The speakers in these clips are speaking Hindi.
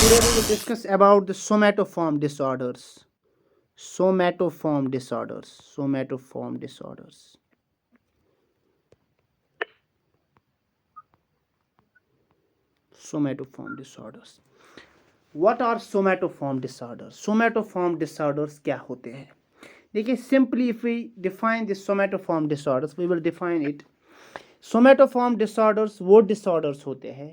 Today we will discuss about the somatoform disorders. Somatoform disorders. Somatoform disorders. Somatoform disorders. What are somatoform disorders? Somatoform disorders क्या होते हैं? देखिए, simply if we define the somatoform disorders, we will define it. Somatoform disorders वो disorders होते हैं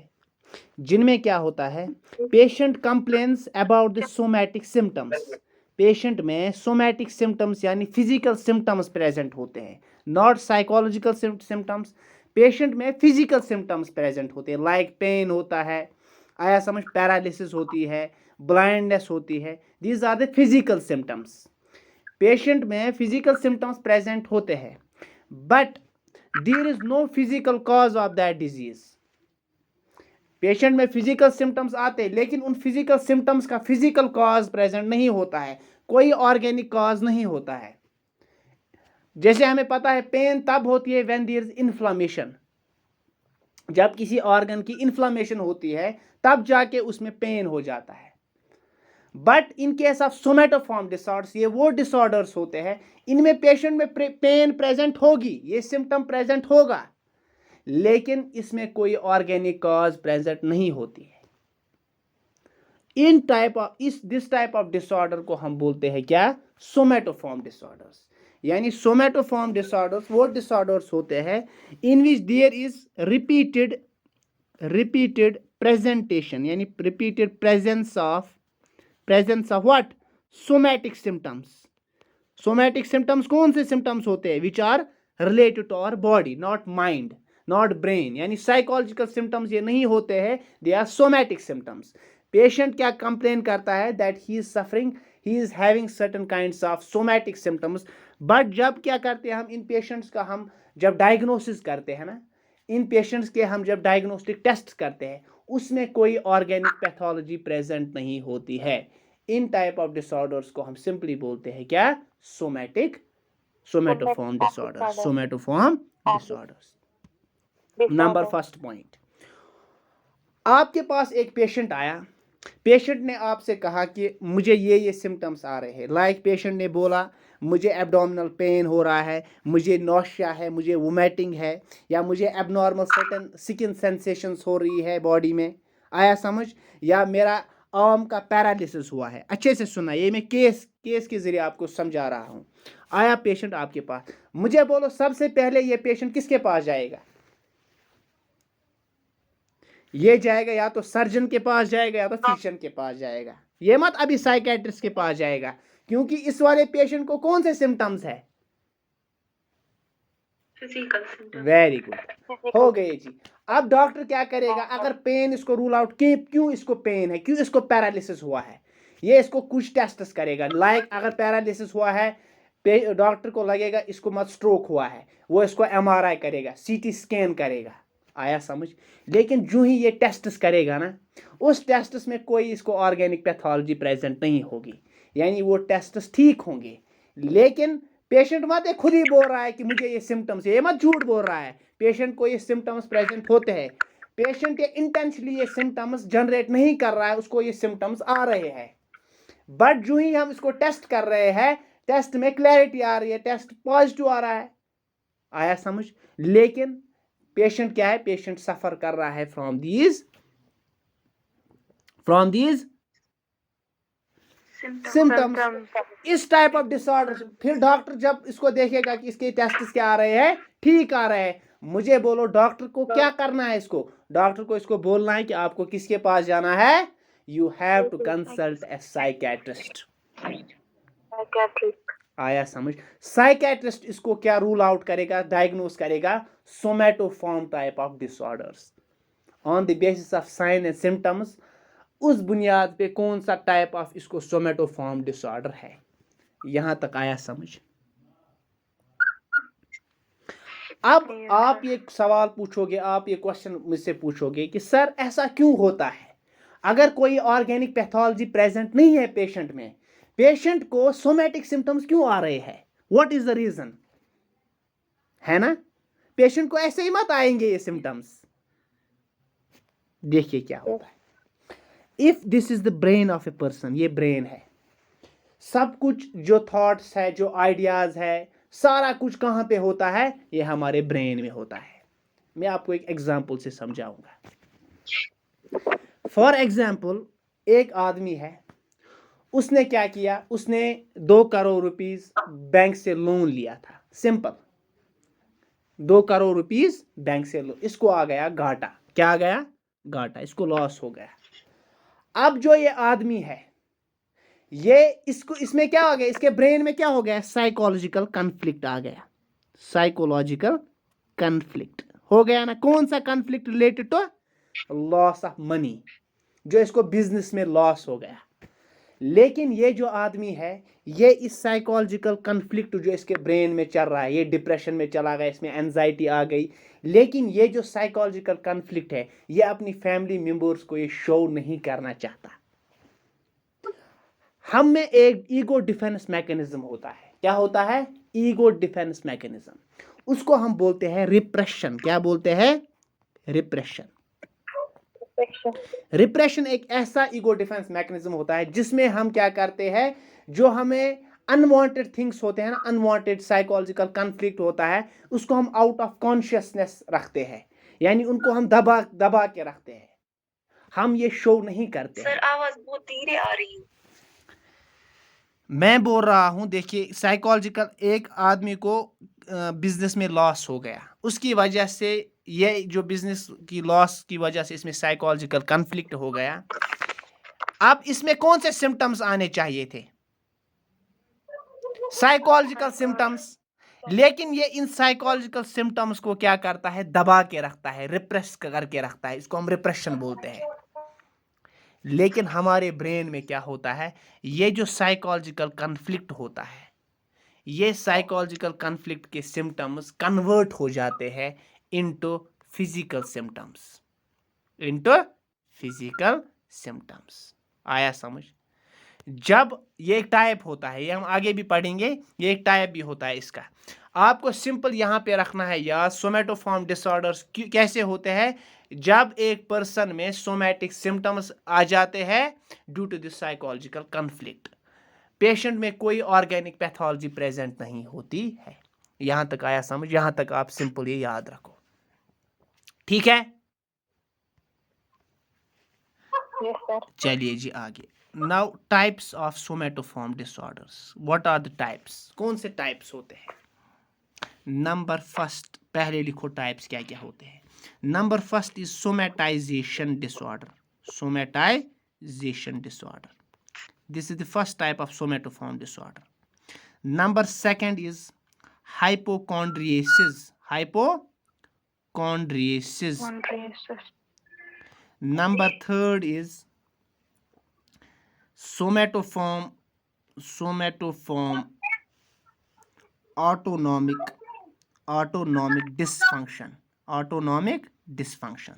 जिनमें क्या होता है, patient complains about the somatic symptoms. Patient में सोमैटिक सिम्टम्स यानी फिजिकल सिम्टम्स प्रेजेंट होते हैं, नॉट साइकोलॉजिकल सिम्टम्स। पेशेंट में फिजिकल सिम्टम्स प्रेजेंट होते हैं, लाइक पेन होता है, आया समझ, पैरालिसिस होती है, ब्लाइंडनेस होती है। These are the physical symptoms. Patient में फिजिकल सिम्टम्स प्रेजेंट होते हैं, but there is no physical cause of that disease. Patient में फिजिकल सिम्टम्स आते हैं, लेकिन उन फिजिकल सिम्टम्स का फिजिकल कॉज प्रेजेंट नहीं होता है, कोई ऑर्गेनिक कॉज नहीं होता है। जैसे हमें पता है पेन तब होती है व्हेन देयर इज इन्फ्लामेशन। जब किसी ऑर्गन की इन्फ्लामेशन होती है तब जाके उसमें पेन हो जाता है। But in case of somatoform disorders, ये वो डिसऑर्डर्स होते हैं इनमें पेशेंट में पेन प्रेजेंट होगी, ये सिम्टम प्रेजेंट होगा, लेकिन इसमें कोई ऑर्गेनिक कॉज प्रेजेंट नहीं होती है। दिस टाइप ऑफ डिसऑर्डर को हम बोलते हैं क्या? Somatoform disorders. यानी सोमैटोफॉर्म डिसऑर्डर्स वो डिसऑर्डर्स होते हैं in which there is repeated presentation, यानी repeated presence of what? Somatic symptoms. Somatic symptoms कौन से सिम्टम्स होते हैं? Which are related to our body, not mind, not brain. यानी साइकोलॉजिकल सिम्टम्स ये नहीं होते हैं, they are somatic symptoms. Patient क्या कंप्लेन करता है? That he is suffering, he is having certain kinds of somatic symptoms. But जब क्या करते हैं हम इन पेशेंट्स का, हम जब डायग्नोसिस करते हैं ना, इन पेशेंट्स के हम जब डायग्नोस्टिक टेस्ट करते हैं, उसमें कोई ऑर्गेनिक पैथोलॉजी प्रेजेंट नहीं होती है। इन टाइप ऑफ डिसऑर्डर्स को हम सिंपली बोलते हैं क्या? Somatoform disorders. Somatoform disorders. Number first point, आपके पास एक पेशेंट आया, पेशेंट ने आपसे कहा कि मुझे ये सिम्टम्स आ रहे हैं। लाइक पेशेंट ने बोला मुझे एब्डोमिनल पेन हो रहा है, मुझे नौशिया है, मुझे वोमिटिंग है, या मुझे एबनॉर्मल सर्टेन स्किन सेंसेशंस हो रही है बॉडी में, आया समझ, या मेरा आर्म का पैरालिसिस हुआ है। अच्छे से सुना, ये मैं केस के जरिए आपको समझा रहा हूँ। आया पेशेंट आपके पास, मुझे बोलो सबसे पहले ये पेशेंट किसके पास जाएगा? ये जाएगा या तो सर्जन के पास जाएगा या तो फिजिशियन के पास जाएगा। ये मत अभी साइकेट्रिस्ट के पास जाएगा, क्योंकि इस वाले पेशेंट को कौन से सिम्टम्स है? Physical symptoms. वेरी गुड, हो गए जी। अब डॉक्टर क्या करेगा? अगर पेन इसको रूल आउट कि क्यों इसको पेन है, क्यों इसको पैरालिसिस हुआ है, ये इसको कुछ टेस्ट करेगा। लाइक अगर पैरालिसिस हुआ है, डॉक्टर को लगेगा इसको मत स्ट्रोक हुआ है, वो इसको एमआरआई करेगा, सीटी स्कैन करेगा, आया समझ। लेकिन जो ही ये टेस्ट्स करेगा ना, उस टेस्ट्स में कोई इसको ऑर्गेनिक पैथोलॉजी प्रेजेंट नहीं होगी, यानी वो टेस्ट्स ठीक होंगे। लेकिन पेशेंट मत खुद ही बोल रहा है कि मुझे ये सिम्टम्स, ये मत झूठ बोल रहा है, पेशेंट को ये सिम्टम्स प्रेजेंट होते हैं। पेशेंट ये इंटेंशनली ये सिम्टम्स जनरेट नहीं कर रहा है, उसको ये सिम्टम्स आ रहे हैं। बट जो ही हम इसको टेस्ट कर रहे हैं, टेस्ट में क्लैरिटी आ रही है, टेस्ट पॉजिटिव आ रहा है, आया समझ। लेकिन पेशेंट क्या है? पेशेंट सफर कर रहा है फ्रॉम दीज सिम्टम्स, इस टाइप ऑफ डिसऑर्डर। फिर डॉक्टर जब इसको देखेगा कि इसके टेस्ट क्या आ रहे हैं, ठीक आ रहे हैं, मुझे बोलो डॉक्टर को क्या करना है? इसको डॉक्टर को इसको बोलना है कि आपको किसके पास जाना है? You have to consult a psychiatrist. आया समझ। साइकेट्रिस्ट इसको क्या रूल आउट करेगा, डायग्नोस करेगा? Somatoform type of disorders on the basis of sign and symptoms. उस बुनियाद पे कौन सा टाइप ऑफ इसको सोमैटोफॉर्म डिसऑर्डर है। यहां तक आया समझ। अब आप ये सवाल पूछोगे, आप ये क्वेश्चन मुझसे पूछोगे कि सर ऐसा क्यों होता है? अगर कोई ऑर्गेनिक पैथोलॉजी प्रेजेंट नहीं है पेशेंट में, पेशेंट को सोमैटिक सिम्टम्स क्यों आ रहे हैं? What is the reason? है ना, पेशेंट को ऐसे ही मत आएंगे ये सिम्टम्स। देखिए क्या होता है। If this is the brain of a person, ये ब्रेन है, सब कुछ जो थॉट्स है, जो आइडियाज है, सारा कुछ कहाँ पे होता है, ये हमारे ब्रेन में होता है। मैं आपको एक एग्जांपल से समझाऊंगा। फॉर एग्जांपल, एक आदमी है, उसने क्या किया, उसने 2 करोड़ रुपीस बैंक से लोन लिया था, सिंपल 2 करोड़ रुपीस बैंक से लोन, इसको आ गया घाटा। क्या आ गया? घाटा, इसको लॉस हो गया। अब जो ये आदमी है, ये इसको, इसमें क्या आ गया, इसके ब्रेन में क्या हो गया, साइकोलॉजिकल कन्फ्लिक्ट आ गया। साइकोलॉजिकल कन्फ्लिक्ट हो गया ना। कौन सा conflict? Related to loss of money, जो इसको बिजनेस में लॉस हो गया। लेकिन ये जो आदमी है, ये इस साइकोलॉजिकल कन्फ्लिक्ट जो इसके ब्रेन में चल रहा है, ये डिप्रेशन में चला गया, इसमें एंजाइटी आ गई। लेकिन ये जो साइकोलॉजिकल कन्फ्लिक्ट है, ये अपनी फैमिली मेंबर्स को ये शो नहीं करना चाहता। हम में एक ईगो डिफेंस मैकेनिज्म होता है। क्या होता है? Ego defence mechanism. उसको हम बोलते हैं रिप्रेशन। क्या बोलते हैं? रिप्रेशन। रिप्रेशन एक ऐसा ईगो डिफेंस मैकेनिज्म होता है जिसमें हम क्या करते हैं, जो हमें अनवांटेड थिंग्स होते हैं ना, अनवांटेड साइकोलॉजिकल कन्फ्लिक्ट होता है, उसको हम आउट ऑफ कॉन्शियसनेस रखते हैं, यानी उनको हम दबा दबा के रखते हैं, हम ये शो नहीं करते। सर आवाज बहुत धीरे आ रही है। मैं बोल रहा हूं, देखिए, साइकोलॉजिकल, एक आदमी को बिजनेस में लॉस हो गया, उसकी वजह से, ये जो बिजनेस की लॉस की वजह से इसमें साइकोलॉजिकल कन्फ्लिक्ट हो गया। अब इसमें कौन से सिम्टम्स आने चाहिए थे? Psychological symptoms. लेकिन ये इन साइकोलॉजिकल सिम्टम्स को क्या करता है, दबा के रखता है, रिप्रेस करके रखता है, इसको हम रिप्रेशन बोलते हैं। लेकिन हमारे ब्रेन में क्या होता है, ये जो साइकोलॉजिकल कन्फ्लिक्ट होता है, ये साइकोलॉजिकल कन्फ्लिक्ट के सिम्टम्स कन्वर्ट हो जाते हैं into physical symptoms, into physical symptoms. आया समझ? जब ये एक टाइप होता है, ये हम आगे भी पढ़ेंगे, ये एक टाइप भी होता है इसका। आपको सिंपल यहाँ पे रखना है याद, सोमैटोफॉर्म डिसऑर्डर्स कैसे होते हैं, जब एक पर्सन में सोमैटिक सिम्टम्स आ जाते हैं due to this psychological conflict. Patient में कोई ऑर्गेनिक पैथोलॉजी प्रेजेंट नहीं होती है। यहां तक आया समझ? यहां तक आप सिंपल ये याद रखो, ठीक है? चलिए जी आगे। Now types of somatoform disorders, what are the types? कौन से टाइप्स होते हैं? नंबर फर्स्ट, पहले लिखो टाइप्स क्या क्या होते हैं। Number first is somatization disorder. Somatization disorder, this is the first type of somatoform disorder. Number second is hypochondriasis. Hypochondriasis. Number third is somatoform autonomic dysfunction. Autonomic dysfunction.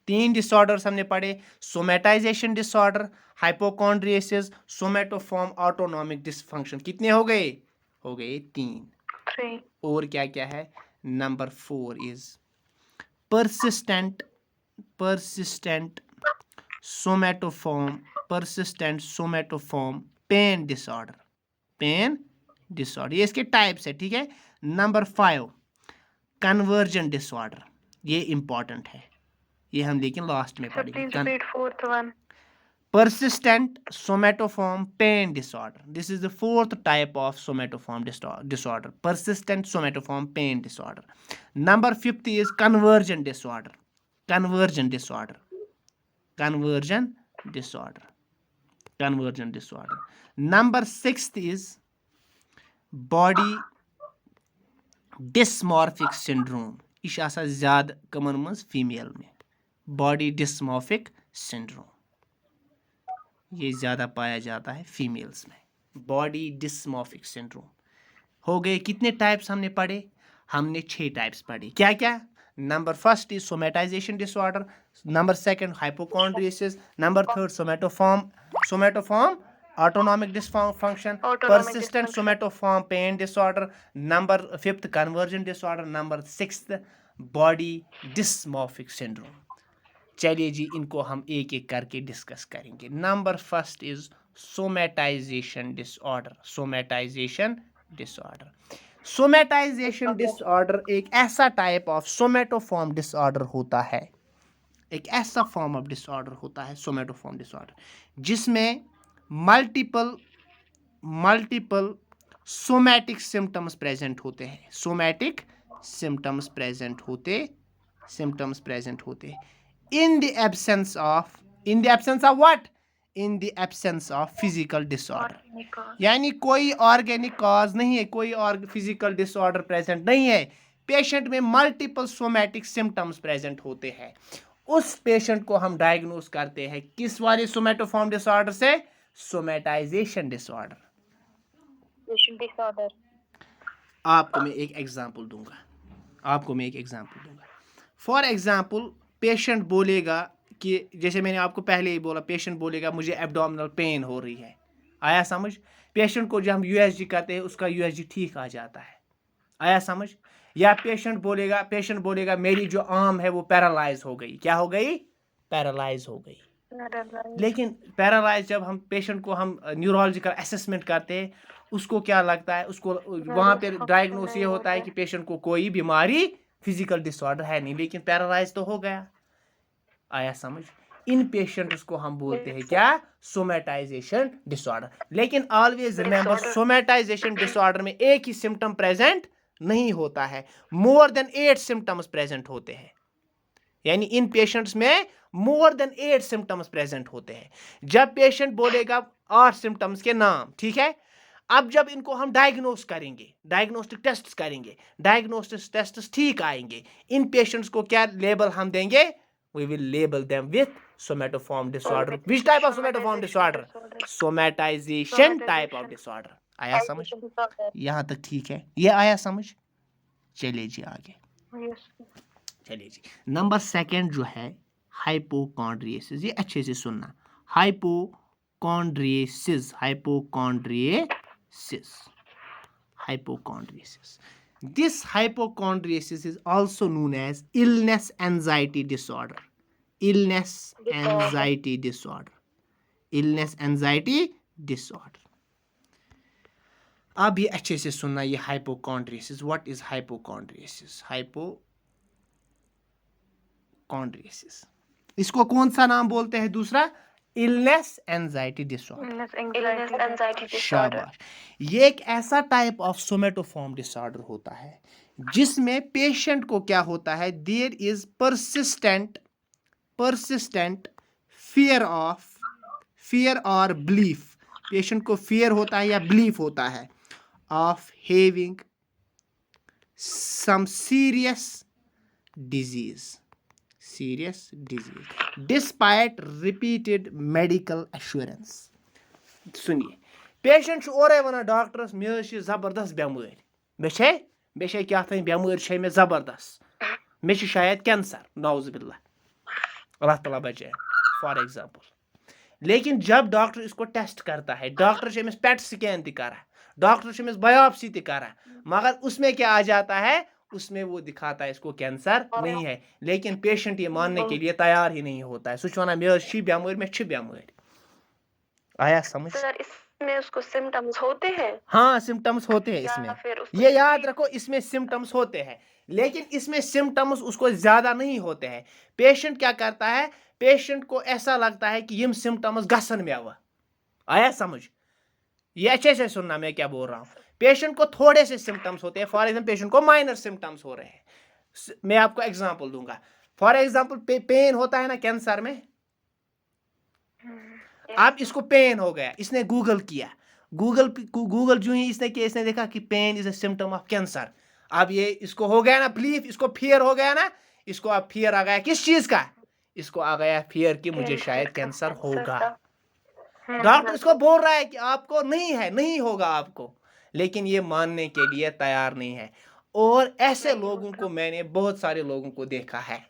3 disorders हमने पढ़े, सोमैटाइजेशन डिसऑर्डर, हाइपोकॉन्ड्रियसिस, सोमैटोफॉर्म ऑटोनॉमिक डिसफंक्शन। कितने हो गए? हो गए 3। और क्या क्या है? Number 4 is persistent somatoform pain disorder. ये इसके टाइप्स है, ठीक है? नंबर 5 कन्वर्जन डिसऑर्डर, ये इंपॉर्टेंट है, ये हम लेकिन लास्ट में पढ़ेंगे। persistent somatoform pain disorder, this is the fourth type of somatoform disorder, persistent somatoform pain disorder. Number 50 is conversion disorder. Number 6 is body dysmorphic syndrome. यह छ आसान ज़्यादा कमन मज फीमेल में, बॉडी डिस्मॉर्फिक सिंड्रोम, ये ज़्यादा पाया जाता है फीमेल्स में, बॉडी डिस्मॉर्फिक सिंड्रोम। हो गए कितने टाइप्स हमने पढ़े? हमने 6 टाइप्स पढ़े। क्या क्या? Number first is somatization disorder, number second hypochondriasis, number third somatoform autonomic dysfunction, persistent somatoform pain disorder, number 5th conversion disorder, number 6th body dysmorphic syndrome। चलिए जी, इनको हम एक एक करके डिस्कस करेंगे। Number first is somatisation disorder. Somatisation disorder, somatisation disorder एक ऐसा टाइप ऑफ सोमेटोफॉर्म डिसऑर्डर होता है, एक ऐसा फॉर्म ऑफ डिसऑर्डर होता है सोमेटोफॉर्म डिसऑर्डर जिसमें multiple multiple somatic symptoms present होते हैं। सोमैटिक सिम्टम्स प्रेजेंट होते in the absence of what, in the absence of physical disorder. यानी कोई ऑर्गेनिक कॉज नहीं है, कोई और फिजिकल डिसऑर्डर प्रेजेंट नहीं है, पेशेंट में मल्टीपल सोमैटिक सिम्टम्स प्रेजेंट होते हैं। उस पेशेंट को हम डायग्नोस करते हैं किस वाले सोमेटोफॉर्म डिसऑर्डर से? Somatisation disorder. आपको मैं एक एग्जांपल दूंगा। फॉर एग्जांपल पेशेंट बोलेगा कि, जैसे मैंने आपको पहले ही बोला, पेशेंट बोलेगा मुझे एब्डोमिनल पेन हो रही है। आया समझ? पेशेंट को जब हम यूएसजी करते हैं उसका यूएसजी ठीक आ जाता है। आया समझ? या पेशेंट बोलेगा मेरी जो आर्म है वो पैरालाइज हो गई। क्या हो गई? पैरालाइज हो गई। लेकिन पैरालाइज जब हम पेशेंट को हम न्यूरोलॉजिकल असेसमेंट करते हैं, उसको क्या लगता है, उसको वहाँ पे डायग्नोस ये होता है कि पेशेंट को कोई बीमारी फिजिकल डिसऑर्डर है नहीं, लेकिन पैरालाइज तो हो गया। आया समझ? इन पेशेंट्स को हम बोलते हैं क्या? Somatisation disorder. लेकिन ऑलवेज रिमेंबर, सोमेटाइजेशन डिसऑर्डर में एक ही सिम्टम प्रेजेंट नहीं होता है, मोर देन 8 सिम्टम्स प्रेजेंट होते हैं। यानी इन पेशेंट्स में मोर देन 8 सिम्टम्स प्रेजेंट होते हैं। जब पेशेंट बोलेगा 8 सिम्टम्स के नाम, ठीक है, अब जब इनको हम डायग्नोस करेंगे, डायग्नोस्टिक टेस्ट करेंगे, डायग्नोस्टिक टेस्ट ठीक आएंगे, इन पेशेंट्स को क्या लेबल हम देंगे? we will label them with somatoform disorder. Which type of somatoform disorder? Somatization type of disorder. आया समझ? यहाँ तक ठीक है? ये आया समझ? चलिए जी आगे। चलिए जी, नंबर सेकंड जो है हाइपोकॉन्ड्रियसिस। ये अच्छे से सुनना, हाइपोकॉन्ड्रियसिस। This hypochondriasis is also known as illness anxiety disorder. Illness anxiety disorder. अब ये अच्छे से सुनना, ये हाइपोकॉन्ड्रियसिस। What is हाइपोकॉन्ड्रियसिस? हाइपोकॉन्ड्रियसिस, इसको कौन सा नाम बोलते हैं दूसरा? Illness anxiety disorder. शाबाश। ये एक ऐसा टाइप ऑफ सोमेटोफॉर्म डिसऑर्डर होता है जिसमें पेशेंट को क्या होता है? देयर इज persistent fear और belief। पेशेंट को फियर होता है या बिलीफ होता है of having some serious disease despite repeated medical assurance. सुनिए, पेशेंट ओरे वनान डॉक्टरस मे जबरदस्त बेमारी, मे क्या बेमारी मे जबरदस्त, मे शायद कैंसर, नाउजुबिल्लाह, अल्लाह ताला बचाए फॉर एग्जांपल। लेकिन जब डॉक्टर इसको टेस्ट करता है, डॉक्टर अमिस पेट स्कैन तक करा, डॉक्टर अमिस बायोप्सी तक करा, मगर उसमें क्या आ जाता है? उसमें वो दिखाता है इसको कैंसर नहीं है, लेकिन पेशेंट ये मानने के लिए तैयार ही नहीं होता है। सुच वना मे बेमारी। आया समझ? इसमें उसको सिम्टम्स होते हैं। हाँ, सिम्टम्स होते हैं इसमें, ये याद रखो, इसमें सिम्टम्स होते हैं, लेकिन इसमें सिम्टम्स उसको ज्यादा नहीं होते हैं। पेशेंट क्या करता है? पेशेंट को ऐसा लगता है कि यम सिम्टम्स गसन में आवा। आया समझ? ये अच्छे से सुनना मैं क्या बोल रहा हूँ। पेशेंट को थोड़े से सिम्टम्स होते हैं, फॉर एग्जाम्पल पेशेंट को माइनर सिम्टम्स हो रहे हैं। मैं आपको एग्जाम्पल दूंगा। फॉर एग्जाम्पल पेन होता है ना कैंसर में, अब इसको पेन हो गया, इसने गूगल किया, गूगल जो ही इसने किया, इसने देखा कि pain is a symptom of cancer. अब ये इसको हो गया ना बिलीफ, इसको फियर हो गया ना, इसको अब फियर आ गया किस चीज का? इसको आ गया फियर कि मुझे शायद कैंसर होगा। डॉक्टर इसको बोल रहा है कि आपको नहीं होगा आपको, लेकिन ये मानने के लिए तैयार नहीं है। और ऐसे लोगों को मैंने बहुत सारे लोगों को देखा है,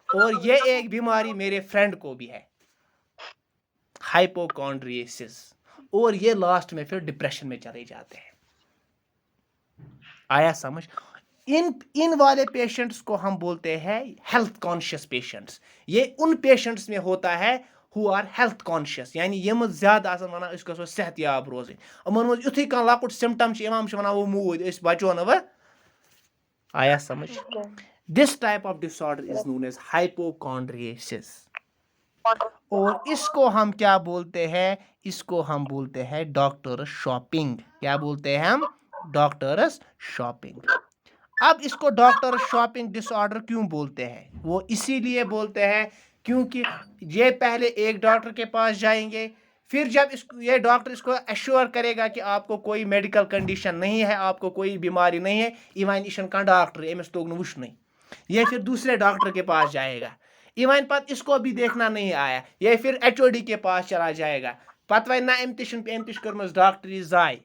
और ये एक बीमारी मेरे फ्रेंड को भी है, हाइपोकॉन्ड्रियसिस, और ये लास्ट में फिर डिप्रेशन में चले जाते हैं। आया समझ? इन वाले पेशेंट्स को हम बोलते हैं हेल्थ कॉन्शियस पेशेंट्स। ये उन पेशेंट्स में होता है हु आर हेल्थ कॉन्शियस, यानी यम ज्यादा आसान वनान अस गो सेहत याब रोज यमन मज युथै कह लकुट सिम्टम वनान वो मूद अस बचो न व। आया समझ? This type of disorder is known as hypochondriasis. और इसको हम क्या बोलते हैं? इसको हम बोलते हैं डॉक्टर शॉपिंग। क्या बोलते हैं हम? Doctors shopping. अब इसको डॉक्टर शॉपिंग डिसऑर्डर क्यों बोलते हैं? वो इसीलिए बोलते हैं क्योंकि ये पहले एक डॉक्टर के पास जाएंगे, फिर जब ये डॉक्टर इसको एश्योर करेगा कि आपको कोई मेडिकल कंडीशन नहीं है, आपको कोई बीमारी नहीं है, इवन इशन का डॉक्टर एमस तोग वुचन, ये फिर दूसरे डॉक्टर के पास जाएगा। इवन पत इसको भी देखना नहीं आया, ये फिर HOD के पास चला जाएगा। पत वन ना अम तिश कर्मस डॉक्टरी जाय।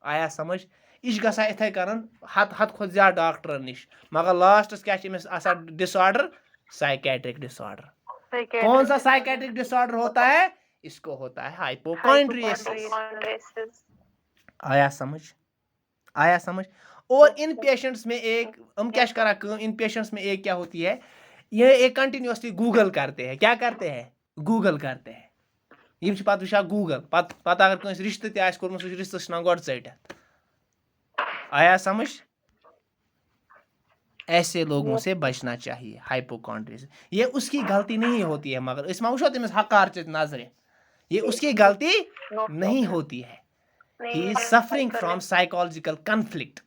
आया समझ? यह गसा इथे कर हद खुद ज्यादा डॉक्टर निश, मगर लास्टस क्या डिसऑर्डर? Psychiatric disorder. कौन सा साइकेट्रिक डिसऑर्डर होता है? इसको होता है हाइपोकॉन्ड्रियसिस। आया समझ? आया समझ? और इन पेशेंट्स में एक हम क्या करा, इन पेशेंट्स में एक क्या होती है, ये एक कंटिन्यूसली गूगल करते हैं। क्या करते हैं? गूगल करते हैं। यम पत वुचा गूगल, पत अगर कस रिश्ते तह कोर्मुत रिश्ते गोड टित। आया समझ? ऐसे लोगों से बचना चाहिए हाइपोकॉन्ड्रियस। ये उसकी गलती नहीं होती है, मगर इसमें वुचो तमिस हकार नजर, ये उसकी गलती नहीं होती है। ही is suffering from psychological conflict.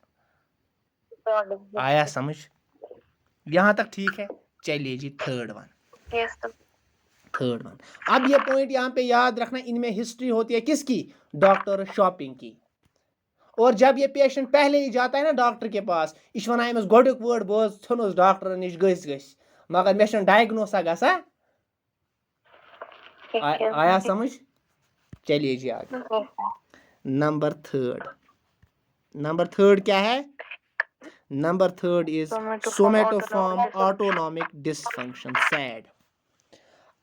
आया समझ? यहां तक ठीक है? चलिए जी थर्ड वन। अब ये पॉइंट यहाँ पे याद रखना, इनमें हिस्ट्री होती है किसकी? डॉक्टर शॉपिंग की। और जब ये पेशेंट पहले ही जाता है ना डॉक्टर के पास, इस वन अमस गोडुक वर्ड बोज थोनस डॉक्टर निश गस मगर मे डायग्नोसा गसा। आया समझ? चलिए जी आगे। नंबर थर्ड क्या है? Number third is somatoform autonomic dysfunction, sad.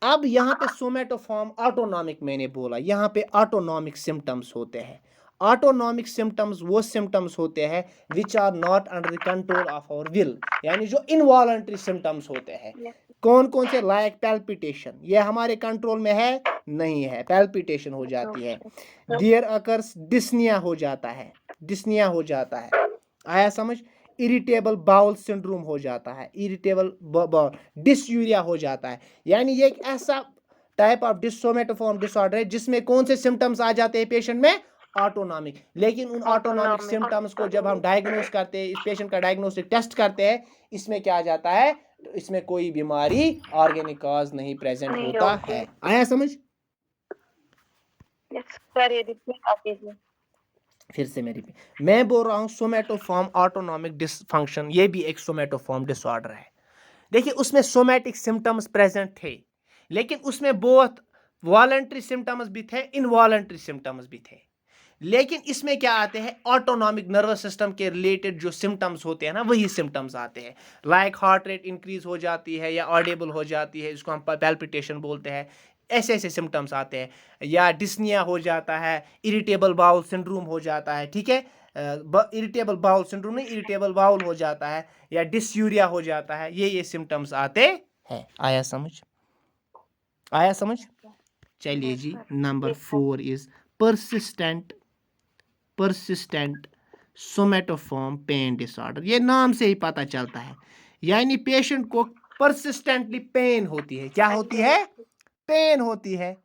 अब यहाँ पे सोमेटोफॉर्म ऑटोनॉमिक मैंने बोला, यहाँ पे ऑटोनॉमिक सिम्टम्स होते हैं। ऑटोनॉमिक सिम्टम्स वो सिम्टम्स होते हैं which are not under the control of our will, यानी जो इनवॉलंटरी सिम्टम्स होते हैं। कौन कौन से? लाइक पैल्पिटेशन, ये हमारे कंट्रोल में है नहीं है, पैल्पिटेशन हो जाती है। देयर अकर्स डिस्निया हो जाता है, डिस्निया हो जाता है। आया समझ? इरिटेबल बाउल सिंड्रोम हो जाता है, इरिटेबल बाउल, डिसयूरिया हो जाता है। यानी ये एक ऐसा टाइप ऑफ सोमेटोफॉर्म डिसऑर्डर है जिसमें कौन से सिम्टम्स आ जाते हैं पेशेंट में? ऑटोनॉमिक। लेकिन उन ऑटोनॉमिक सिम्टम्स को जब हम डायग्नोस करते हैं, इस पेशेंट का डायग्नोस्टिक टेस्ट करते हैं, इसमें क्या आ जाता है? तो इसमें कोई बीमारी ऑर्गेनिक कॉज नहीं प्रेजेंट होता है। आया समझ? फिर से मैं बोल रहा हूँ सोमेटोफॉर्म ऑटोनॉमिक डिसफंक्शन, ये भी एक सोमेटोफॉर्म डिसऑर्डर है। देखिए उसमें सोमैटिक सिम्टम्स प्रेजेंट थे, लेकिन उसमें बहुत वॉलंटरी सिम्टम्स भी थे, इनवॉलंटरी सिम्टम्स भी थे। लेकिन इसमें क्या आते हैं? ऑटोनॉमिक नर्वस सिस्टम के रिलेटेड जो सिम्टम्स होते हैं ना, वही सिम्टम्स आते हैं। लाइक हार्ट रेट इंक्रीज हो जाती है या ऑडिबल हो जाती है, इसको हम पैल्पिटेशन बोलते हैं। ऐसे ऐसे सिम्टम्स आते हैं, या डिस्निया हो जाता है, इरिटेबल बाउल सिंड्रोम हो जाता है। ठीक है, इरिटेबल बाउल सिंड्रोम नहीं, इरिटेबल बाउल हो जाता है, या डिसयूरिया हो जाता है। ये सिम्टम्स आते हैं। आया समझ? आया समझ? चलिए जी, number 4 is persistent somatoform pain disorder. ये नाम से ही पता चलता है, यानी पेशेंट को परसिस्टेंटली पेन होती है। क्या होती है? पेन होती है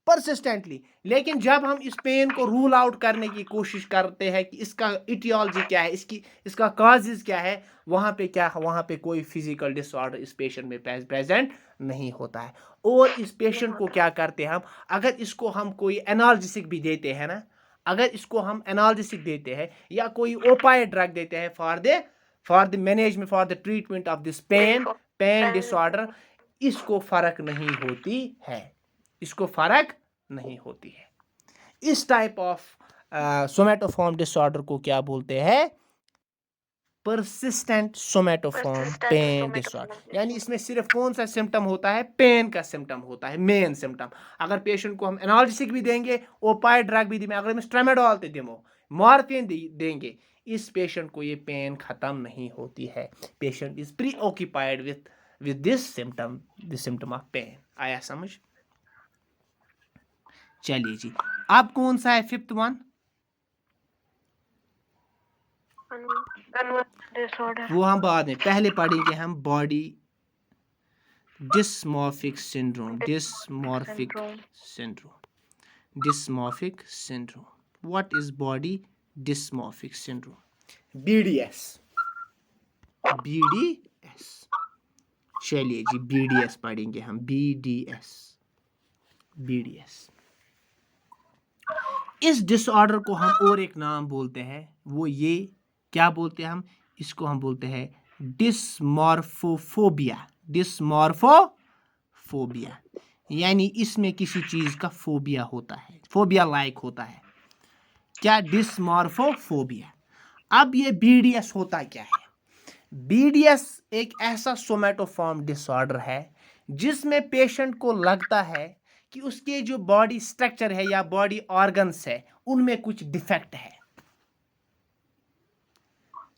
परसिस्टेंटली। लेकिन जब हम इस पेन को रूल आउट करने की कोशिश करते हैं कि इसका इटियोलॉजी क्या है, इसका काजेज क्या है, वहाँ पे कोई फिजिकल डिसऑर्डर इस पेशेंट में प्रेजेंट नहीं होता है। और इस पेशेंट को क्या करते हैं हम, अगर इसको हम कोई एनाल्जेसिक भी देते हैं ना, अगर इसको हम एनाल्जेसिक देते हैं या कोई ओपाइड ड्रग देते हैं for the management, for the treatment of this pain disorder, इसको फर्क नहीं होती है, इसको फर्क नहीं होती है। इस टाइप ऑफ सोमेटोफॉर्म डिसऑर्डर को क्या बोलते हैं? Persistent somatoform pain disorder. यानी इसमें सिर्फ कौन सा सिम्टम होता है? पेन का सिम्टम होता है, मेन सिम्टम। अगर पेशेंट को हम एनाल्जेसिक भी देंगे, ओपाइड ड्रग भी देंगे, अगर हम ट्रामाडोल देंगे, मॉर्फिन देंगे, इस पेशेंट को ये पेन ख़त्म नहीं होती है. Patient is preoccupied with this symptom of pain. आया समझ? चलिए जी, अब कौन सा है फिफ्थ वन? Conversion disorder. वो हम बाद में, पहले पढ़ेंगे हम body dysmorphic syndrome. Dysmorphic syndrome. What is body dysmorphic syndrome? BDS. चलिए जी, BDS पढ़ेंगे हम. BDS. इस डिसऑर्डर को हम और एक नाम बोलते हैं. वो ये क्या बोलते हैं हम? इसको हम बोलते हैं डिस्मॉर्फोफोबिया. यानी इसमें किसी चीज का फोबिया होता है, फोबिया लाइक होता है. क्या? डिस्मॉर्फोफोबिया. अब ये BDS होता क्या है? BDS एक ऐसा सोमैटोफॉर्म डिसऑर्डर है जिसमें पेशेंट को लगता है कि उसके जो बॉडी स्ट्रक्चर है या बॉडी ऑर्गन्स है उनमें कुछ डिफेक्ट है.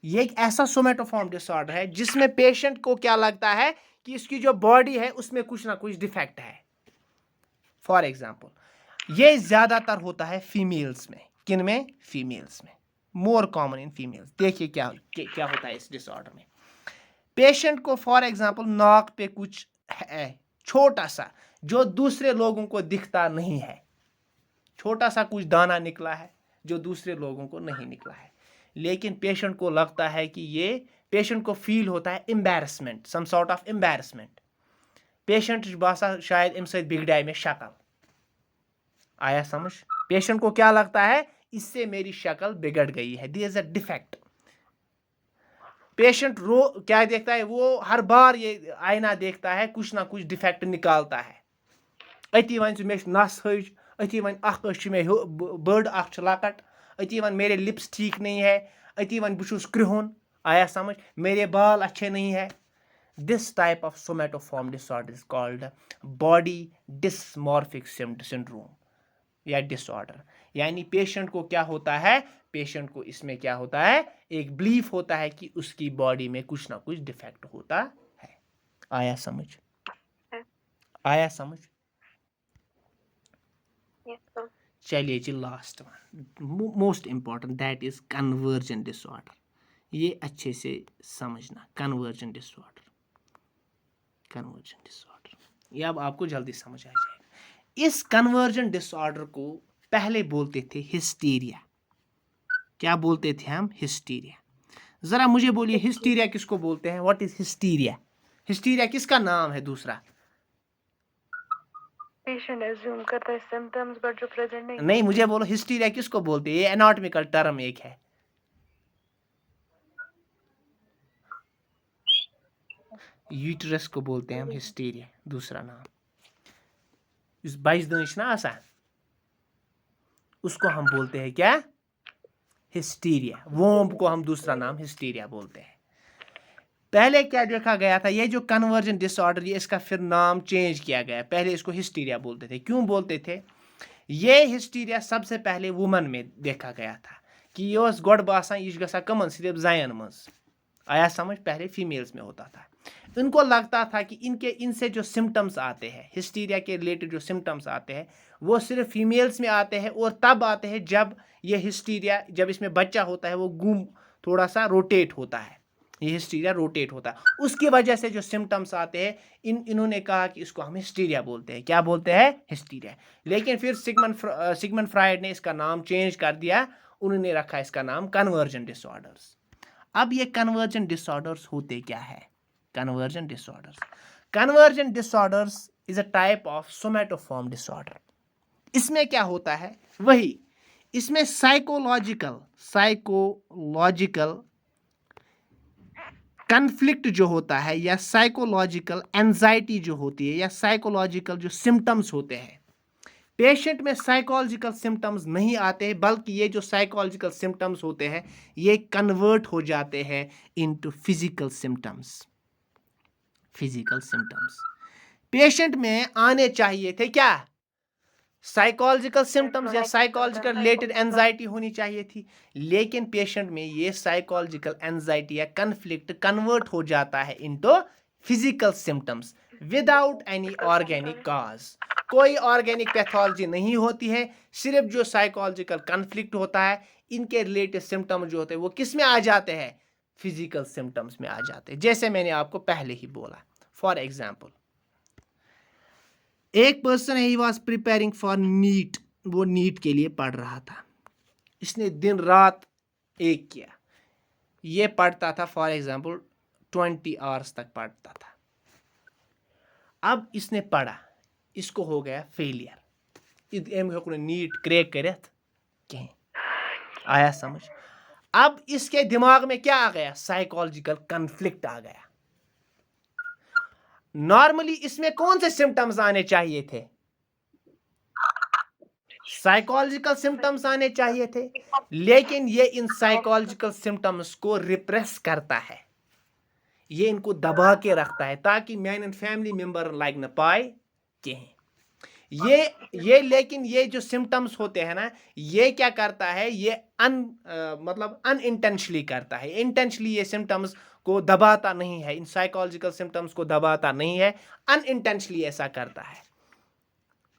ये एक ऐसा सोमैटोफॉर्म डिसऑर्डर है जिसमें पेशेंट को क्या लगता है कि इसकी जो बॉडी है उसमें कुछ ना कुछ डिफेक्ट है. फॉर एग्जाम्पल ये ज्यादातर होता है फीमेल्स में. किन में? फीमेल्स में. More common in females. देखिए क्या होता है इस डिसऑर्डर में. पेशेंट को फॉर एग्जाम्पल नाक पे कुछ है छोटा सा जो दूसरे लोगों को दिखता नहीं है. छोटा सा कुछ दाना निकला है जो दूसरे लोगों को नहीं निकला है, लेकिन पेशेंट को लगता है कि ये, पेशेंट को फील होता है embarrassment, some sort of embarrassment. Patient बासा शायद अम सत बिगड़ाए में शक्ल. आया समझ? पेशेंट को क्या लगता है? इससे मेरी शक्ल बिगड़ गई है. This is a defect. Patient क्या देखता है? वो हर बार ये आईना देखता है, कुछ ना कुछ डिफेक्ट निकालता है. अति वन मे नस हज, अति वन मे बड़ लकट, अति वन मेरे लिप्स ठीक नहीं है, अति वन बुछुस क्रिहुन. आया समझ? मेरे बाल अच्छे नहीं है. This type of somatoform disorder is called body dysmorphic syndrome या डिसऑर्डर. यानी पेशेंट को क्या होता है? पेशेंट को इसमें क्या होता है? एक बिलीफ होता है कि उसकी बॉडी में कुछ ना कुछ डिफेक्ट होता है. आया समझ? आया समझ? चलिए जी, last one, most important, that is conversion disorder. ये अच्छे से समझना. कन्वर्जन डिसऑर्डर ये अब आपको जल्दी समझ आ जाएगा. इस कन्वर्जन डिसऑर्डर को पहले बोलते थे हिस्टीरिया. क्या बोलते थे हम? हिस्टीरिया. जरा मुझे बोलिए, हिस्टीरिया किसको बोलते हैं? What is hysteria? हिस्टीरिया किसका नाम है दूसरा? पेशेंट अज्यूम करता है सिम्टम्स बट जो प्रेजेंट नहीं, मुझे बोलो हिस्टीरिया किसको बोलते हैं? ये एनाटॉमिकल टर्म एक है. यूट्रस को बोलते हैं हम हिस्टीरिया. दूसरा नाम इस 22 दंश ना आसा, उसको हम बोलते हैं क्या? हिस्टीरिया. वोम्ब को हम दूसरा नाम हिस्टीरिया बोलते हैं. पहले क्या देखा गया था? ये जो कन्वर्जन डिसऑर्डर, ये इसका फिर नाम चेंज किया गया. पहले इसको हिस्टीरिया बोलते थे. क्यों बोलते थे? ये हिस्टीरिया सबसे पहले वुमन में देखा गया था कि ये गोड़ बासान यह गसा कमन सिर्फ जायन मज. आया समझ? पहले फीमेल्स में होता था. इनको लगता था कि इनसे जो सिम्टम्स आते हैं, हिस्टीरिया के रिलेटेड जो सिम्टम्स आते हैं, वो सिर्फ फीमेल्स में आते हैं और तब आते हैं जब ये हिस्टीरिया, जब इसमें बच्चा होता है वो घूम थोड़ा सा रोटेट होता है. ये हिस्टीरिया रोटेट होता है, उसकी वजह से जो सिम्टम्स आते हैं, इन्होंने कहा कि इसको हम हिस्टीरिया बोलते हैं. क्या बोलते हैं? हिस्टीरिया. लेकिन फिर सिगमंड फ्रायड ने इसका नाम चेंज कर दिया. उन्होंने रखा इसका नाम कन्वर्जन डिसऑर्डर्स. अब ये कन्वर्जन डिसऑर्डर्स होते क्या है? Conversion disorders is a type of somatoform disorder. इसमें क्या होता है? वही, इसमें साइकोलॉजिकल कन्फ्लिक्ट जो होता है, या साइकोलॉजिकल एंजाइटी जो होती है, या साइकोलॉजिकल जो सिम्टम्स होते हैं, पेशेंट में साइकोलॉजिकल सिम्टम्स नहीं आते हैं, बल्कि ये जो साइकोलॉजिकल सिम्टम्स होते हैं ये कन्वर्ट हो जाते हैं इनटू फिजिकल सिम्टम्स. पेशेंट में आने चाहिए थे क्या? साइकोलॉजिकल सिम्टम्स या साइकोलॉजिकल रिलेटेड एंजाइटी होनी चाहिए थी, लेकिन पेशेंट में ये साइकोलॉजिकल एंजाइटी या कन्फ्लिक्ट कन्वर्ट हो जाता है into physical symptoms without any organic cause. कोई ऑर्गेनिक पैथोलॉजी नहीं होती है, सिर्फ जो साइकोलॉजिकल कन्फ्लिक्ट होता है, इनके रिलेटेड सिम्टम्स जो होते हैं वो किस में आ जाते हैं, फिजिकल सिम्टम्स में आ जाते हैं, जैसे मैंने आपको पहले ही बोला। फॉर एग्जाम्पल, एक पर्सन है, he was preparing for NEET, वो नीट के लिए पढ़ रहा था, इसने दिन रात एक किया, ये पढ़ता था फॉर एग्जाम्पल 20 आवर्स तक पढ़ता था। अब इसने पढ़ा, इसको हो गया फेलियर, नीट क्रैक करत कहीं, आया समझ। अब इसके दिमाग में क्या आ गया, साइकोलॉजिकल कन्फ्लिक्ट आ गया। नॉर्मली इसमें कौन से सिम्टम्स आने चाहिए थे, साइकोलॉजिकल सिम्टम्स आने चाहिए थे, लेकिन ये इन साइकोलॉजिकल सिम्टम्स को रिप्रेस करता है, ये इनको दबा के रखता है ताकि मैन फैमिली मेंबर लाइक न पाए कहीं। ये लेकिन ये जो सिम्टम्स होते हैं ना, ये क्या करता है, ये मतलब अनइंटेंशनली करता है, इंटेंशनली ये सिम्टम्स को दबाता नहीं है, इन साइकोलॉजिकल सिम्टम्स को दबाता नहीं है, अनइंटेंशनली ऐसा करता है,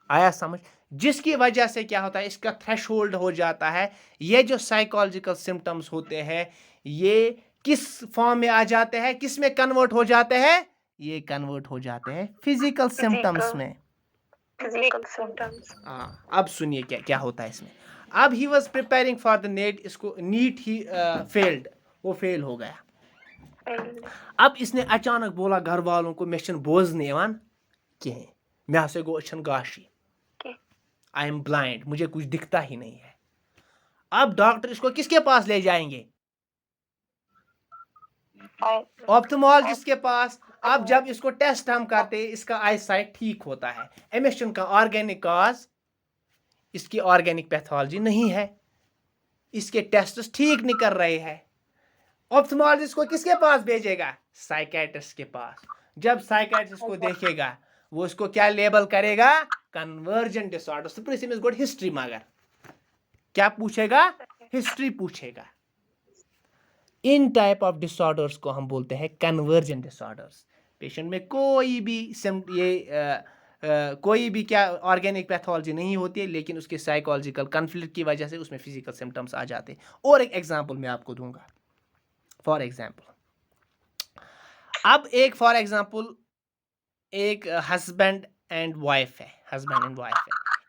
आया समझ। जिसकी वजह से क्या होता है, इसका थ्रेशोल्ड हो जाता है, ये जो साइकोलॉजिकल सिम्टम्स होते हैं ये किस फॉर्म में आ जाते हैं, किस में कन्वर्ट हो जाते हैं, ये कन्वर्ट हो जाते हैं फिजिकल सिम्टम्स में। Physical symptoms. अब सुनिए क्या क्या होता है इसमें। अब he was preparing for the NEET, इसको नीट ही फेल्ड, वो फेल हो गया। अब इसने अचानक बोला घर वालों को, मैं बोझने यवान कहें, मैं हसे गो अछन गाशी, आई एम ब्लाइंड, मुझे कुछ दिखता ही नहीं है। अब डॉक्टर इसको किसके पास ले जाएंगे, ऑप्थेमोलॉजिस्ट के पास। अब जब इसको टेस्ट हम करते हैं, इसका आई साइट ठीक होता है, एमिशन का ऑर्गेनिक कॉज, इसकी ऑर्गेनिक पैथोलॉजी नहीं है, इसके टेस्ट ठीक निकल रहे हैं। ऑप्थेमोलॉजिस्ट को किसके पास भेजेगा, साइकियाट्रिस्ट के पास। जब साइकियाट्रिस्ट को देखेगा, वो इसको क्या लेबल करेगा, कन्वर्जेंट डिसऑर्डर, हिस्ट्री मगर क्या पूछेगा, हिस्ट्री पूछेगा। इन टाइप ऑफ डिसऑर्डर्स को हम बोलते हैं कन्वर्जेंट डिसऑर्डर्स। पेशेंट में कोई भी क्या ऑर्गेनिक पैथोलॉजी नहीं होती है, लेकिन उसके साइकोलॉजिकल कन्फ्लिक्ट की वजह से उसमें फिजिकल सिम्टम्स आ जाते हैं। और एक एग्जांपल मैं आपको दूंगा। फॉर एग्जांपल, अब फॉर एग्जांपल एक हस्बैंड एंड वाइफ है,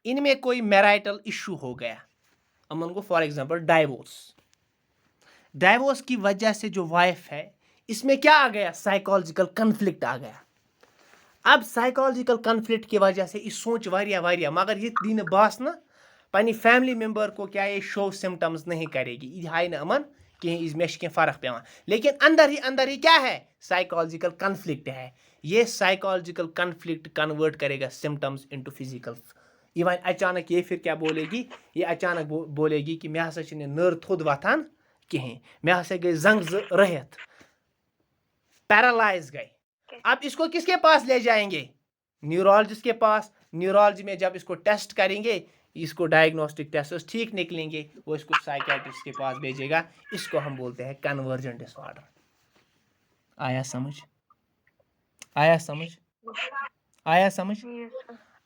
इनमें कोई मैरिटल इशू हो गया, हम उनको फॉर एग्जांपल डाइवोर्स की वजह से जो वाइफ है, इसमें क्या आ गया, साइकोलॉजिकल कन्फ्लिक्ट आ गया। अब साइकोलॉजिकल कन्फ्लिक्ट की वजह से इस सोच वारिया मगर ये दिन बास न पन्नी फैमिली मेंबर को क्या ये शो सिम्टम्स नहीं करेगी, यह हाई न अमन कहीं मे कह फ़र्क पे, लेकिन अंदर ही क्या है, साइकोलॉजिकल कन्फ्लिक्ट है। ये साइकोलॉजिकल कन्फ्लिक्ट कन्वर्ट करेगा सिम्टम्स इनटू फिजिकल। इवन अचानक ये फिर क्या बोलेगी, ये अचानक बोलेगी कि मे हसा नर थोद वथान कहें, मे हसा गई जंग रहत, पैरालाइज गए। अब इसको किसके पास ले जाएंगे, न्यूरोलॉजिस्ट के पास। न्यूरोलॉजी में जब इसको टेस्ट करेंगे, इसको डायग्नोस्टिक टेस्ट ठीक निकलेंगे, वो इसको साइकियाट्रिस्ट के पास भेजेगा। इसको हम बोलते हैं कन्वर्जेंट डिसऑर्डर। आया समझ, आया समझ, आया समझ।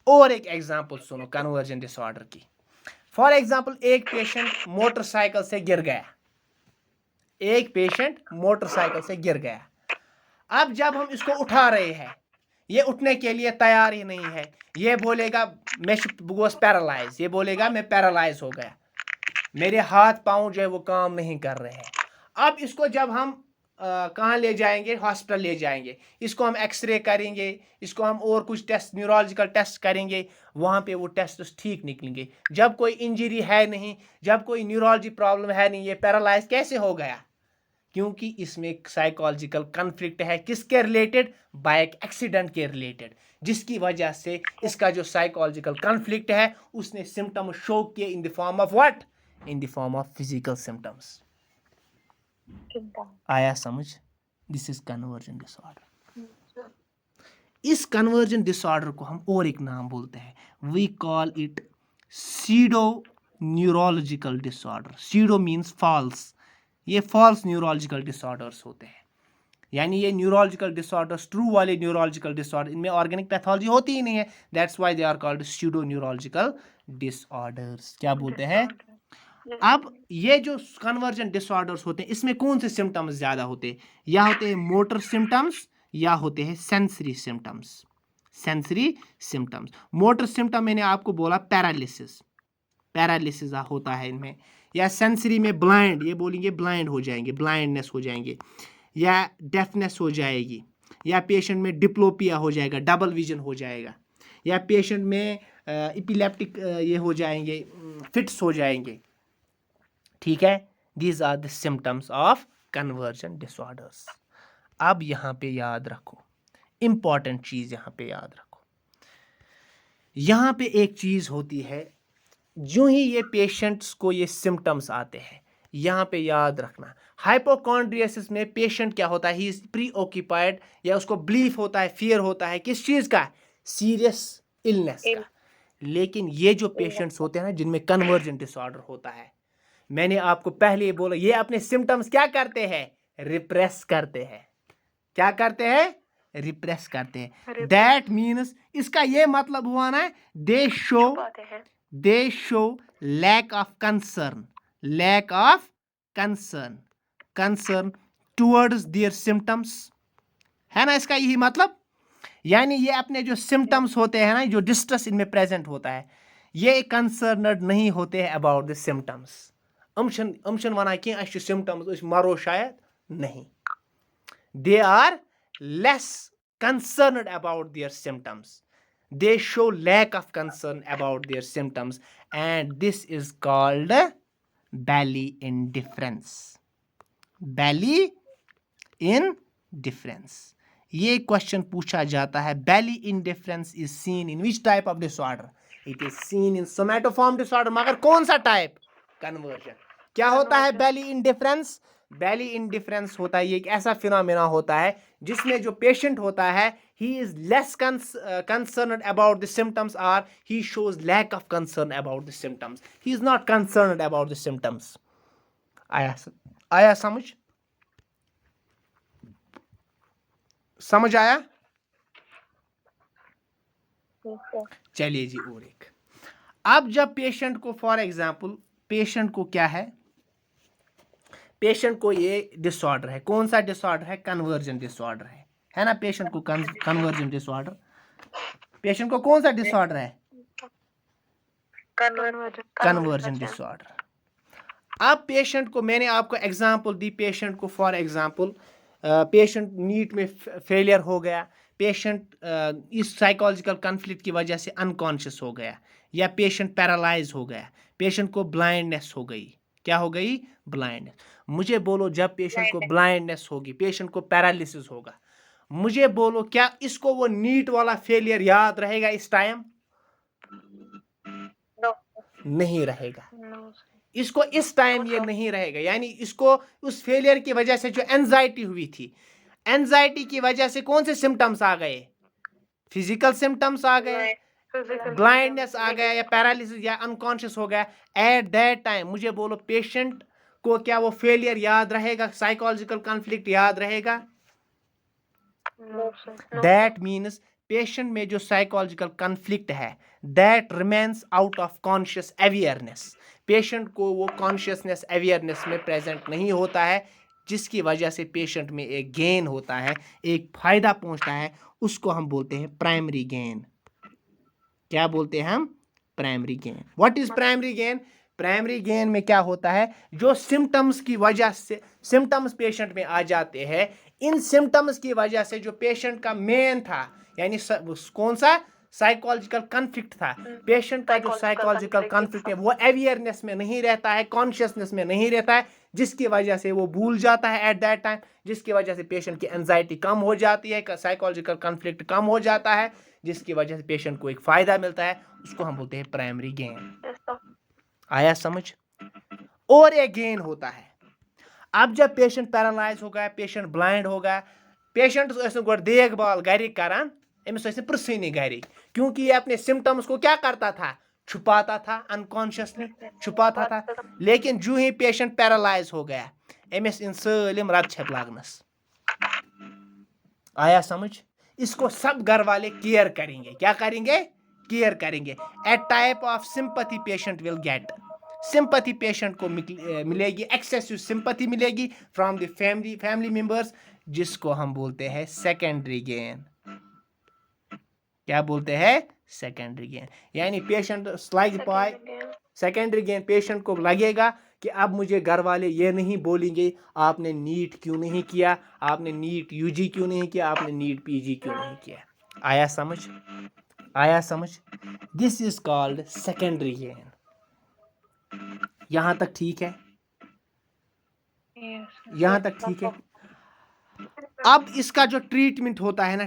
और एक एग्जांपल सुनो कन्वर्जेंट डिसऑर्डर की। फॉर एग्जांपल, एक पेशेंट मोटरसाइकिल से गिर गया, अब जब हम इसको उठा रहे हैं, ये उठने के लिए तैयार ही नहीं है, ये बोलेगा मैं गोस पैरालाइज, ये बोलेगा मैं पैरालाइज हो गया, मेरे हाथ पांव जो है वो काम नहीं कर रहे हैं। अब इसको जब हम कहाँ ले जाएंगे, हॉस्पिटल ले जाएंगे, इसको हम एक्सरे करेंगे, इसको हम और कुछ टेस्ट, न्यूरोलॉजिकल टेस्ट करेंगे, वहाँ पे वो टेस्ट ठीक निकलेंगे। जब कोई इंजरी है नहीं, जब कोई न्यूरोलॉजी प्रॉब्लम है नहीं, ये पैरालाइज कैसे हो गया, क्योंकि इसमें साइकोलॉजिकल कन्फ्लिक्ट है, किसके रिलेटेड, बाइक एक्सीडेंट के रिलेटेड, जिसकी वजह से इसका जो साइकोलॉजिकल कन्फ्लिक्ट है उसने सिम्टम शो किए in the form of what, in the form of physical symptoms. आया समझ। This is convergent disorder. इस कन्वर्जेंट डिसऑर्डर को हम और एक नाम बोलते हैं, we call it pseudo neurological disorder. Pseudo means false, ये फॉल्स न्यूरोलॉजिकल डिसऑर्डर्स होते हैं, यानी ये न्यूरोलॉजिकल डिसऑर्डर्स, ट्रू वाले न्यूरोलॉजिकल डिसऑर्डर, इनमें ऑर्गेनिक पैथोलॉजी होती ही नहीं है, that's why they are called pseudo neurological disorders. क्या बोलते हैं? अब ये जो कन्वर्जन डिसऑर्डर्स होते हैं इसमें कौन से सिम्टम्स ज़्यादा होते हैं? या होते हैं मोटर सिम्टम्स या होते हैं sensory symptoms. Sensory symptoms, motor symptom मैंने आपको बोला पैरालिसिस, पैरालिसिस होता है इनमें, या सेंसरी में ब्लाइंड, ये बोलेंगे ब्लाइंड हो जाएंगे, ब्लाइंडनेस हो जाएंगे, या डेफनेस हो जाएगी, या पेशेंट में डिप्लोपिया हो जाएगा, डबल विजन हो जाएगा, या पेशेंट में इपिलेप्टिक ये हो जाएंगे, फिट्स हो जाएंगे। ठीक है, these are the symptoms of conversion disorders. अब यहाँ पे याद रखो, इंपॉर्टेंट चीज़ यहाँ पे याद रखो, यहाँ पे एक चीज़ होती है, जो ही ये पेशेंट्स को ये सिम्टम्स आते हैं, यहाँ पे याद रखना, हाइपोकॉन्ड्रियासिस में पेशेंट क्या होता है, ही इज प्री ऑक्यूपाइड, या उसको बिलीफ होता है, फियर होता है किस चीज़ का? सीरियस इलनेस का। लेकिन ये जो पेशेंट्स होते हैं ना जिनमें कन्वर्जन डिसऑर्डर होता है, मैंने आपको पहले ही बोला, ये अपने सिम्टम्स क्या करते हैं? रिप्रेस करते हैं। क्या करते हैं? रिप्रेस करते हैं। दैट मीन्स, इसका ये मतलब हुआ ना, they show lack of concern, lack of concern towards their symptoms, है ना इसका यही मतलब। यानी ये अपने जो सिम्टम्स होते हैं ना, जो डिस्ट्रेस इनमें प्रेजेंट होता है, ये कंसर्नड नहीं होते हैं अबाउट द सिम्टम्स। अमशन वना कि अच्छे सिम्टम्स मरो शायद नहीं, they are less concerned about their symptoms, they show lack of concern about their symptoms, and this is called belly indifference, belly indifference। ये क्वेश्चन पूछा जाता है, belly indifference is seen in which type of disorder? It is seen in somatoform disorder, मगर कौन सा टाइप? कन्वर्जन। क्या होता है belly indifference? belly indifference होता है, ये एक ऐसा फिनोमेना होता है जिसमें जो पेशेंट होता है, he is less concerned about the symptoms, or he shows lack of concern about the symptoms, he is not concerned about the symptoms। आया समझ आया? चलिए जी, और एक, अब जब पेशेंट को, फॉर एग्जांपल पेशेंट को क्या है, पेशेंट को ये डिसऑर्डर है, कौन सा डिसऑर्डर है? कन्वर्जन डिसऑर्डर है ना। पेशेंट को कन्वर्जन डिसऑर्डर, पेशेंट को कौन सा डिसऑर्डर है? Conversion disorder. अब पेशेंट को, मैंने आपको एग्जांपल दी, पेशेंट को फॉर एग्जांपल, पेशेंट नीट में फेलियर हो गया, पेशेंट इस साइकोलॉजिकल कन्फ्लिक्ट की वजह से अनकॉन्शियस हो गया, या पेशेंट पैरालाइज हो गया, पेशेंट को ब्लाइंडनेस हो गई। क्या हो गई? ब्लाइंडनेस। मुझे बोलो, जब पेशेंट को ब्लाइंडनेस होगी, पेशेंट को पैरालिसिस होगा, मुझे बोलो क्या इसको वो नीट वाला फेलियर याद रहेगा इस टाइम? नहीं रहेगा। इसको इस टाइम ये नहीं रहेगा, यानी इसको उस फेलियर की वजह से जो एंजाइटी हुई थी, एंजाइटी की वजह से कौन से सिम्टम्स आ गए? फिजिकल सिम्टम्स आ गए, ब्लाइंडनेस आ गया, या पैरालिसिस, या अनकॉन्शियस हो गया। एट दैट टाइम मुझे बोलो, पेशेंट को क्या वो फेलियर याद रहेगा, साइकोलॉजिकल कॉन्फ्लिक्ट याद रहेगा? दैट मीन्स पेशेंट में जो साइकोलॉजिकल कॉन्फ्लिक्ट है, that remains out of conscious awareness, patient को वो कॉन्शियसनेस अवेयरनेस में प्रेजेंट नहीं होता है, जिसकी वजह से पेशेंट में एक गेन होता है, एक फायदा पहुंचता है, उसको हम बोलते हैं प्राइमरी गेन। क्या बोलते हैं हम? Primary gain. What is primary gain? Primary gain में क्या होता है, जो सिम्टम्स की वजह से, सिम्टम्स पेशेंट में आ जाते हैं, इन सिम्टम्स की वजह से जो पेशेंट का मेन था, यानी कौन सा साइकोलॉजिकल कॉन्फ्लिक्ट था, पेशेंट का जो साइकोलॉजिकल कॉन्फ्लिक्ट है वो अवेयरनेस में नहीं रहता है, कॉन्शियसनेस में नहीं रहता है, जिसकी वजह से वो भूल जाता है एट दैट टाइम, जिसकी वजह से पेशेंट की एंजाइटी कम हो जाती है, साइकोलॉजिकल कॉन्फ्लिक्ट कम हो जाता है, जिसकी वजह से पेशेंट को एक फायदा मिलता है, उसको हम बोलते हैं प्राइमरी गेन। आया समझ? और एक गेन होता है, अब जब पेशेंट पैरालाइज हो गया, पेशेंट ब्लाइंड हो गया, पेशेंट गोड देखभाल घर करान, अमिस प्रसनी घर, क्योंकि ये अपने सिम्टम्स को क्या करता था? छुपाता था, अनकॉन्शियसली छुपाता था, लेकिन जो ही पेशेंट पैरालाइज हो गया एमएस इन सलिम रत छत लागनस। आया समझ? इसको सब घर वाले केयर करेंगे। क्या करेंगे? केयर करेंगे। A type of sympathy patient will get. Sympathy patient को मिलेगी, एक्सेसिव सिंपैथी मिलेगी फ्रॉम द फैमिली मेंबर्स, जिसको हम बोलते हैं सेकेंडरी गेन। क्या बोलते हैं? Secondary gain. यानी पेशेंट स्लाइड पाए सेकेंडरी गेन पेशेंट को लगेगा कि अब मुझे घर वाले ये नहीं बोलेंगे आपने नीट क्यों नहीं किया, आपने नीट यूजी क्यों नहीं किया, आपने नीट पीजी क्यों नहीं किया। आया समझ? आया समझ? This is called secondary gain. यहां तक ठीक है? Yes. यहां तक ठीक है? अब इसका जो ट्रीटमेंट होता है ना,